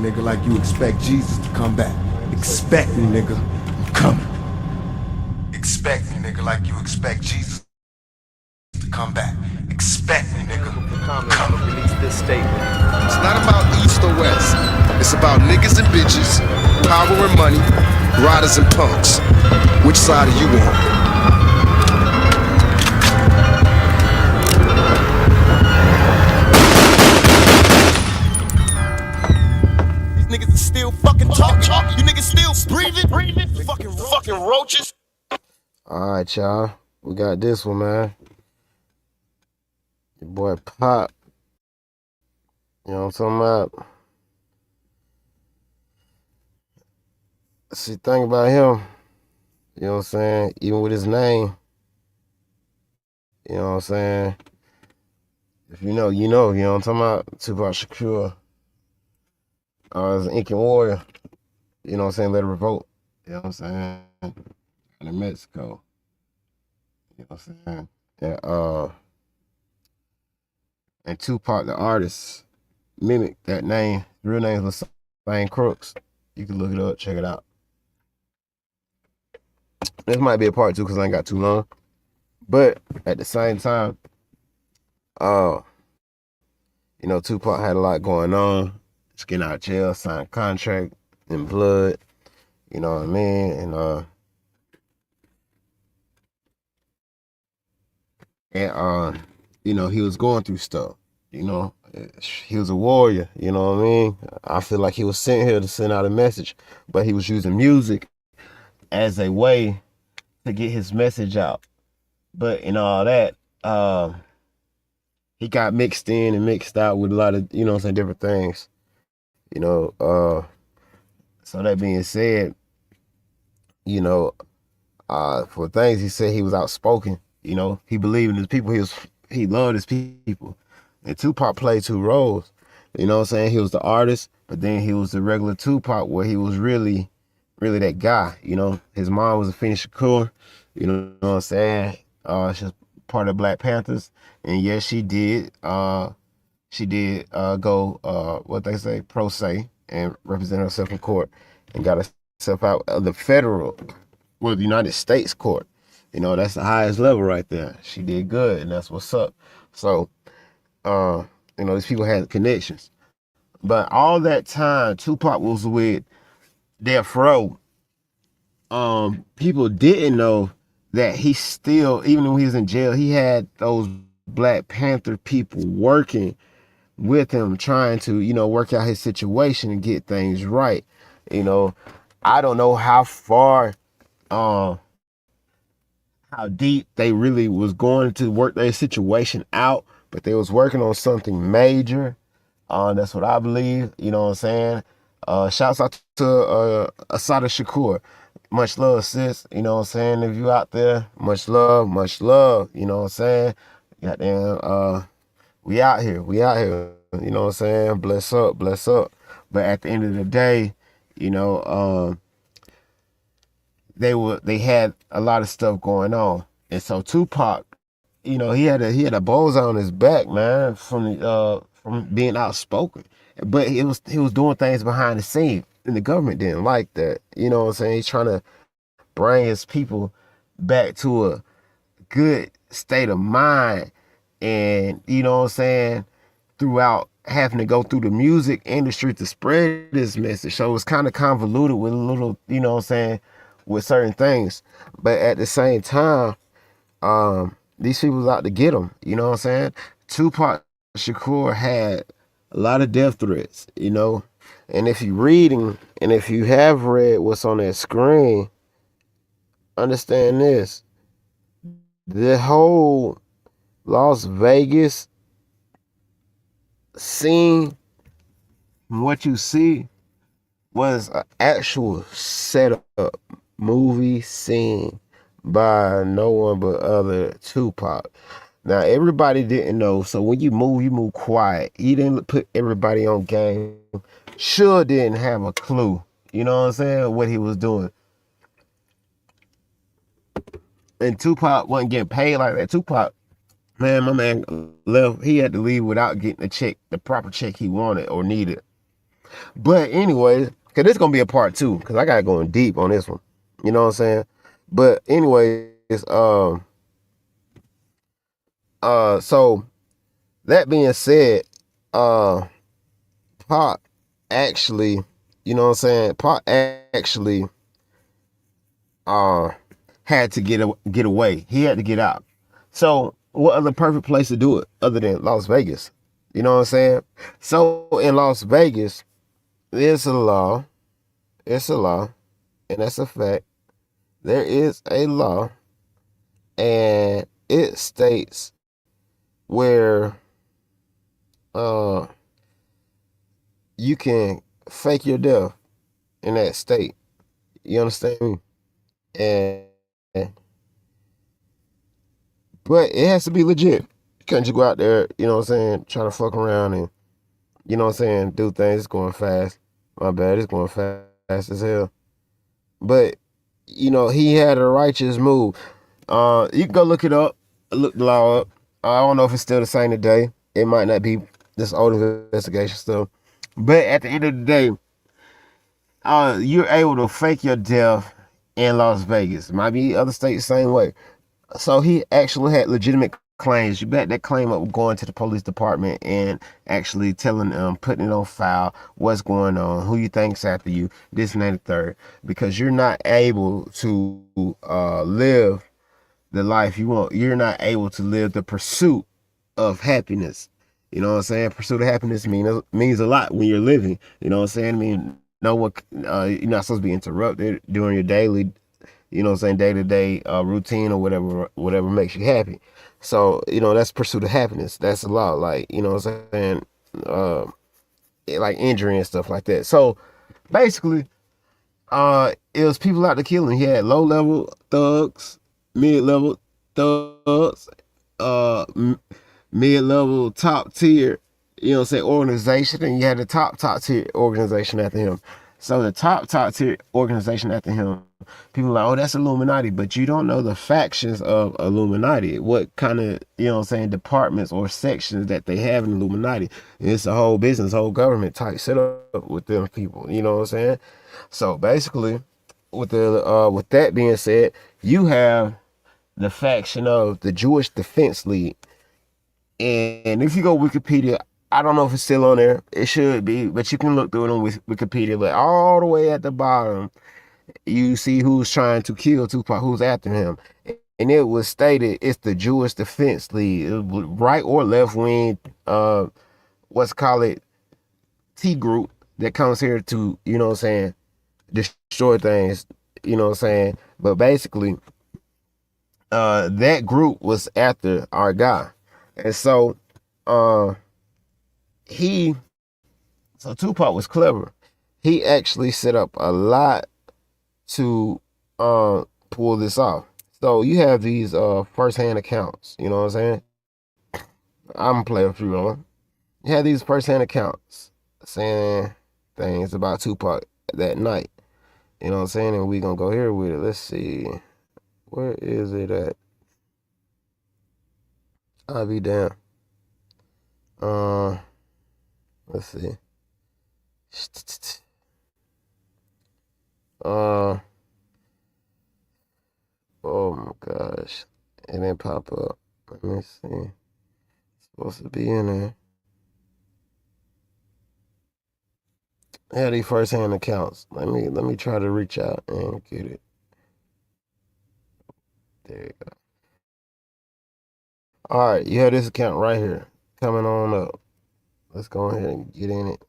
nigga, like you expect Jesus to come back. Expect me, nigga. I'm coming. Expect me, nigga, like you expect Jesus to come back. Expect me, nigga. I'm coming. Release this statement. It's not about East or West. It's about niggas and bitches, power and money, riders and punks. Which side are you on? Niggas is still fucking talking. You niggas still breathing. Fucking roaches. Alright, y'all. We got this one, man. Your boy Pop. You know what I'm talking about? See, thing about him, you know what I'm saying? Even with his name, you know what I'm saying? If you know, you know what I'm talking about? Tupac Shakur. As an Incan warrior, you know what I'm saying, led a revolt, you know what I'm saying, in Mexico, you know what I'm saying, and Tupac, the artist, mimicked that name. The real name was Lane Crooks. You can look it up, check it out. This might be a part two because I ain't got too long, but at the same time, you know, Tupac had a lot going on. Just getting out of jail, signed a contract in blood, you know what I mean? And you know, he was going through stuff, you know. He was a warrior, you know what I mean? I feel like he was sent here to send out a message, but he was using music as a way to get his message out. But in all that, he got mixed in and mixed out with a lot of, you know what I'm saying, different things. You know, so that being said, you know, for things he said, he was outspoken. You know, he believed in his people. He loved his people. And Tupac played two roles. You know what I'm saying? He was the artist, but then he was the regular Tupac, where he was really that guy. You know, his mom was a Phoenix Shakur. You know what I'm saying? She's part of Black Panthers, and yes, she did. She did go, what they say, pro se, and represent herself in court and got herself out of the federal, well, the United States court. You know, that's the highest level right there. She did good, and that's what's up. So, you know, these people had connections. But all that time, Tupac was with Death Row. People didn't know that he still, even when he was in jail, he had those Black Panther people working with him, trying to, you know, work out his situation and get things right. You know, I don't know how far, how deep they really was going to work their situation out, but they was working on something major. That's what I believe, you know what I'm saying? Shouts out to Asada Shakur. Much love, sis. You know what I'm saying? If you out there, much love, you know what I'm saying? Goddamn, we out here, you know what I'm saying? Bless up. But at the end of the day, you know, they had a lot of stuff going on. And so Tupac, you know, he had a bullseye on his back, man, from being outspoken. But he was doing things behind the scene, and the government didn't like that. You know what I'm saying? He's trying to bring his people back to a good state of mind, and you know what I'm saying, throughout having to go through the music industry to spread this message. So it's kind of convoluted with a little, you know what I'm saying, with certain things. But at the same time, these people was out to get him, you know what I'm saying? Tupac Shakur had a lot of death threats, you know, and if you reading, and if you have read what's on that screen, understand this: the whole Las Vegas scene, what you see, was an actual setup movie scene by no one but other Tupac. Now, everybody didn't know, so when you move quiet. He didn't put everybody on game. Sure didn't have a clue, you know what I'm saying, what he was doing. And Tupac wasn't getting paid like that. Tupac, man, my man left. He had to leave without getting the proper check he wanted or needed. But anyway, cause this is gonna be a part 2, cause I got going deep on this one. You know what I'm saying? But anyways, so that being said, Pac actually, you know what I'm saying? Pac actually, uh, had to get away. He had to get out. So what other perfect place to do it other than Las Vegas? You know what I'm saying? So in Las Vegas, there's a law. It's a law, and that's a fact. There is a law, and it states where uh you can fake your death in that state. You understand me? And but it has to be legit. You can't just go out there, you know what I'm saying, try to fuck around and you know what I'm saying, do things. It's going fast. My bad, it's going fast as hell. But you know, he had a righteous move. You can go look it up, look the law up. I don't know if it's still the same today. It might not be this old investigation stuff. But at the end of the day, you're able to fake your death in Las Vegas. Might be other states the same way. So he actually had legitimate claims. You bet that claim up going to the police department and actually telling them, putting it on file, what's going on, who you think's after you, this and that and the third. Because you're not able to live the life you want. You're not able to live the pursuit of happiness. You know what I'm saying? Pursuit of happiness means a lot when you're living. You know what I'm saying? I mean, no one, you're not supposed to be interrupted during your daily, you know what I'm saying, day-to-day routine or whatever makes you happy. So, you know, that's pursuit of happiness. That's a lot, like, you know what I'm saying, uh, like injury and stuff like that. So basically, it was people out to kill him. He had low-level thugs, mid-level thugs, uh, mid-level top tier, you know what I'm saying, organization, and you had the top tier organization after him. So the top tier organization after him, people are like, oh, that's Illuminati, but you don't know the factions of Illuminati, what kind of, you know what I'm saying, departments or sections that they have in Illuminati. It's a whole business, whole government type setup with them people, you know what I'm saying? So basically, with that being said, you have the faction of the Jewish Defense League. And if you go Wikipedia, I don't know if it's still on there. It should be, but you can look through it on Wikipedia. Like all the way at the bottom, you see who's trying to kill Tupac, who's after him. And it was stated it's the Jewish Defense League, right or left wing, what's called it, T group that comes here to, you know what I'm saying, destroy things, you know what I'm saying. But basically, that group was after our guy. And so, uh, he so Tupac was clever. He actually set up a lot to pull this off. So you have these first-hand accounts, you know what I'm saying? I'm gonna play a few of them. You have these first-hand accounts saying things about Tupac that night. You know what I'm saying? And we gonna go here with it. Let's see. Where is it at? I'll be damn. Let's see. Uh, oh my gosh. It didn't pop up. Let me see. It's supposed to be in there. Yeah, these first hand accounts. Let me try to reach out and get it. There you go. Alright, you have this account right here. Coming on up. Let's go ahead and get in it.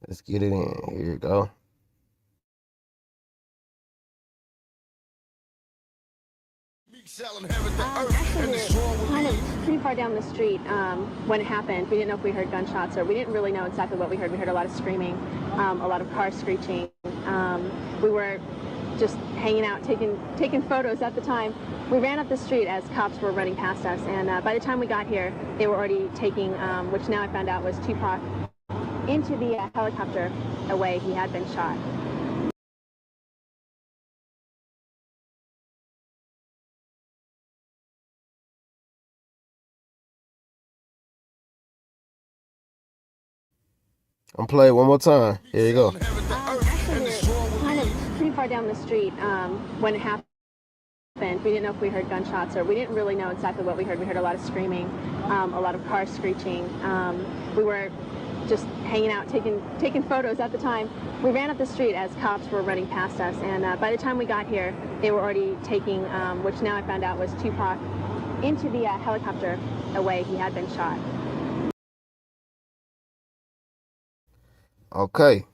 Let's get it in. Here you go. Actually, we're kind of pretty far down the street when it happened. We didn't know if we heard gunshots or we didn't really know exactly what we heard. We heard a lot of screaming, a lot of cars screeching. We were just hanging out, taking photos at the time. We ran up the street as cops were running past us, and by the time we got here, they were already taking, which now I found out was Tupac, into the helicopter away. He had been shot. I'm play it one more time. Here you go. Actually, we were kind of pretty far down the street when it happened. We didn't know if we heard gunshots, or we didn't really know exactly what we heard. We heard a lot of screaming, a lot of cars screeching. We were just hanging out, taking photos at the time. We ran up the street as cops were running past us, and by the time we got here, they were already taking, which now I found out was Tupac, into the helicopter away. He had been shot. Okay.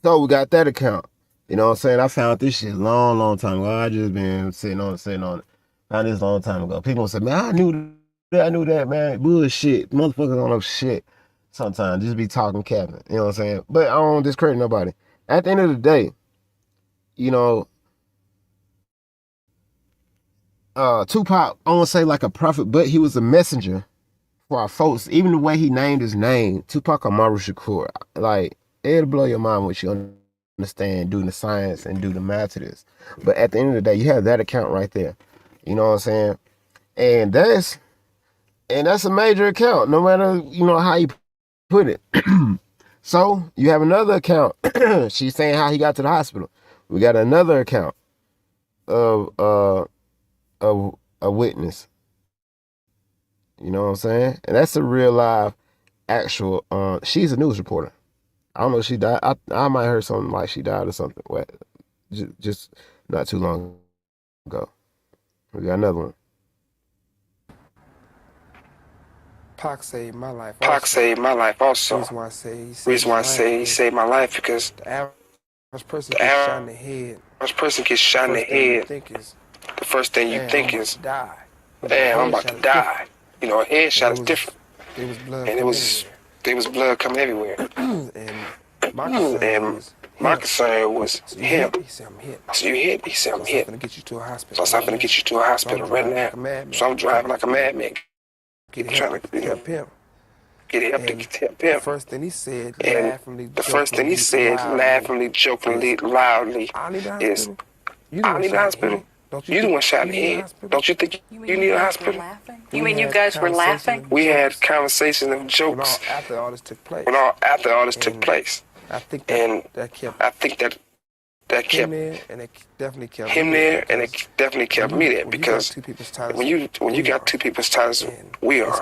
So we got that account. You know what I'm saying? I found this shit long time ago. I just been sitting on it. Found this a long time ago. People say, man, I knew that, man. Bullshit. Motherfuckers don't know shit. Sometimes just be talking capping. You know what I'm saying? But I don't discredit nobody. At the end of the day, you know, Tupac, I won't say like a prophet, but he was a messenger for our folks. Even the way he named his name, Tupac Amaru Shakur, like, it'll blow your mind what you understand, doing the science and do the math to this. But at the end of the day, you have that account right there. You know what I'm saying? And that's a major account, no matter, you know, how you put it. So you have another account. She's saying how he got to the hospital. We got another account of a witness. You know what I'm saying? And that's a real live actual she's a news reporter. I don't know if she died. I might have heard something like she died or something. Just not too long ago. We got another one. Pac saved my life. Pac saved my life also. Reason why I say he saved my life because the average person gets shot in the head. The first thing you think is, die. damn, I'm about to die. You know, a headshot is different. There was blood. And there was blood coming everywhere. And my concern was him. He said, I'm hit. So you hit? He said, I'm hit. So I'm gonna get you to a So hospital. I'm gonna get you to a hospital right now. So I'm driving like a madman. Get help to help him. Get help to help The him. first thing he said, laughingly, jokingly, loudly, is, I need a hospital. You the one shot in the head. Don't you think you need a hospital? You mean you guys were laughing? We had conversations of jokes after all this took place. I think that kept him there, and it definitely kept me there because when you got two people's ties, we are.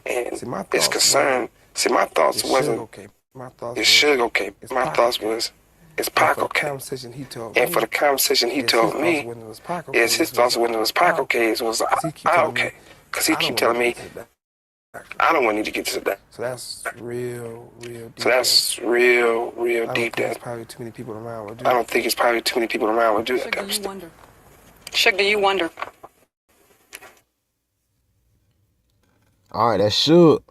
And it's concern. See, my thoughts wasn't, it's Suge okay. My thoughts was, it's Pac okay. And for the conversation he told me, is his thoughts when it was Pac okay, it was I okay. Because he keep telling me, I don't want you to get to that. So that's real deep. So that's real deep. There's probably too many people around would do I don't think it's probably too many people around would do that kind of stuff. Suge, do you wonder? All right, that's Suge.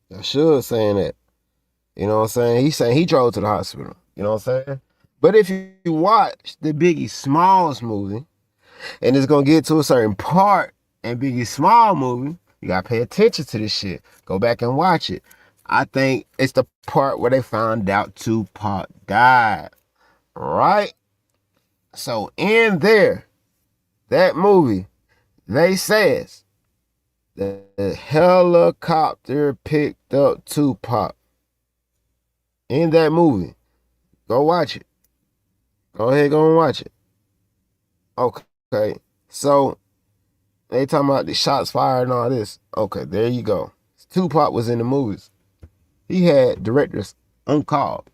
That's Suge saying that. You know what I'm saying? He's saying he drove to the hospital. You know what I'm saying? But if you watch the Biggie Smalls movie, and it's gonna get to a certain part in Biggie Smalls movie, you gotta pay attention to this shit. Go back and watch it. I think it's the part where they found out Tupac died. Right? So in there, that movie, they says the helicopter picked up Tupac. In that movie. Go watch it. Go ahead, go and watch it. Okay. So they talking about the shots fired and all this. Okay, there you go. Tupac was in the movies. He had directors on call.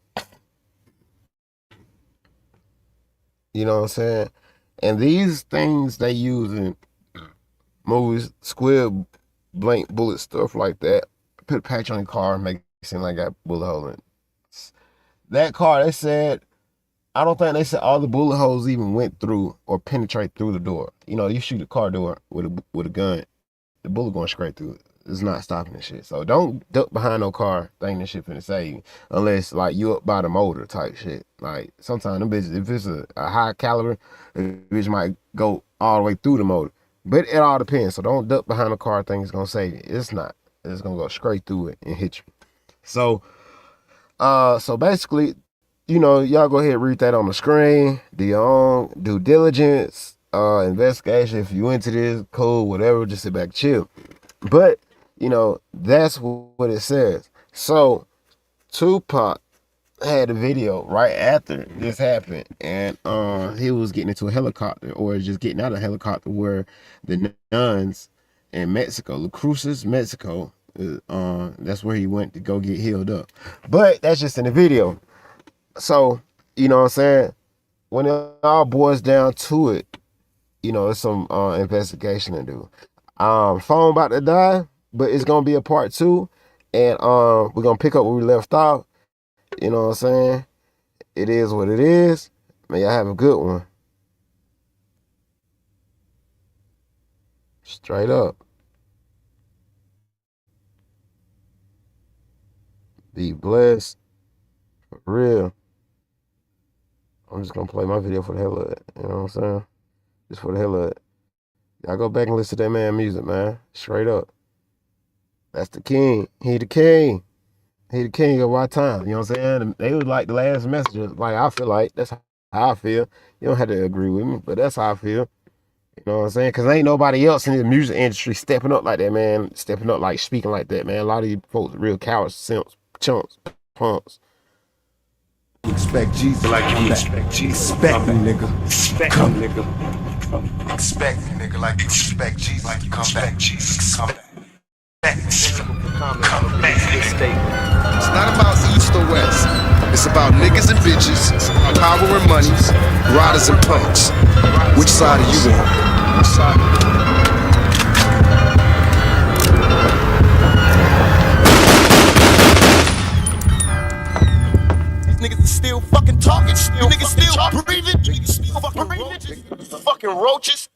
You know what I'm saying? And these things they use in movies, square, blank, bullet, stuff like that. Put a patch on your car and make it seem like got bullet hole in it. That car, they said, I don't think they said all the bullet holes even went through or penetrate through the door. You know, you shoot a car door with a gun, the bullet going straight through it. It's not stopping this shit. So don't duck behind no car thinking this shit finna save you. Unless, like, you up by the motor type shit. Like, sometimes them bitches, if it's a high caliber, the bitch might go all the way through the motor. But it all depends. So don't duck behind a car thinking it's gonna save you. It's not. It's gonna go straight through it and hit you. So basically, you know, y'all go ahead and read that on the screen. Do your own due diligence, investigation. If you into this, cool, whatever, just sit back, chill. But, you know, that's what it says. So, Tupac had a video right after this happened, and he was getting into a helicopter, or just getting out of a helicopter, where the nuns in Mexico, La Cruces, Mexico, that's where he went to go get healed up. But that's just in the video. So, you know what I'm saying? When it all boils down to it, you know, it's some investigation to do. Phone about to die, but it's gonna be a part 2, and we're gonna pick up where we left off. You know what I'm saying? It is what it is. Man, y'all have a good one. Straight up. Be blessed. For real. I'm just gonna play my video for the hell of it. You know what I'm saying? Just for the hell of it. Y'all go back and listen to that man music, man. Straight up. That's the king. He the king. He the king of our time. You know what I'm saying? They was like the last messengers. Like, I feel like that's how I feel. You don't have to agree with me, but that's how I feel. You know what I'm saying? Because ain't nobody else in the music industry stepping up like that, man. Stepping up, like, speaking like that, man. A lot of you folks are real cowards, simps, chumps, punks. Expect Jesus like you expect Jesus. Expect me, nigga. Expect me, nigga. Expect me, nigga, like you expect Jesus. Like you come back, Jesus. Come back. Come back. It's not about East or West. It's about niggas and bitches, power and money, riders and punks. Which side are you on? Which side? Niggas is still fucking talking. You niggas still breathing. Niggas still fucking roaches. Fucking roaches.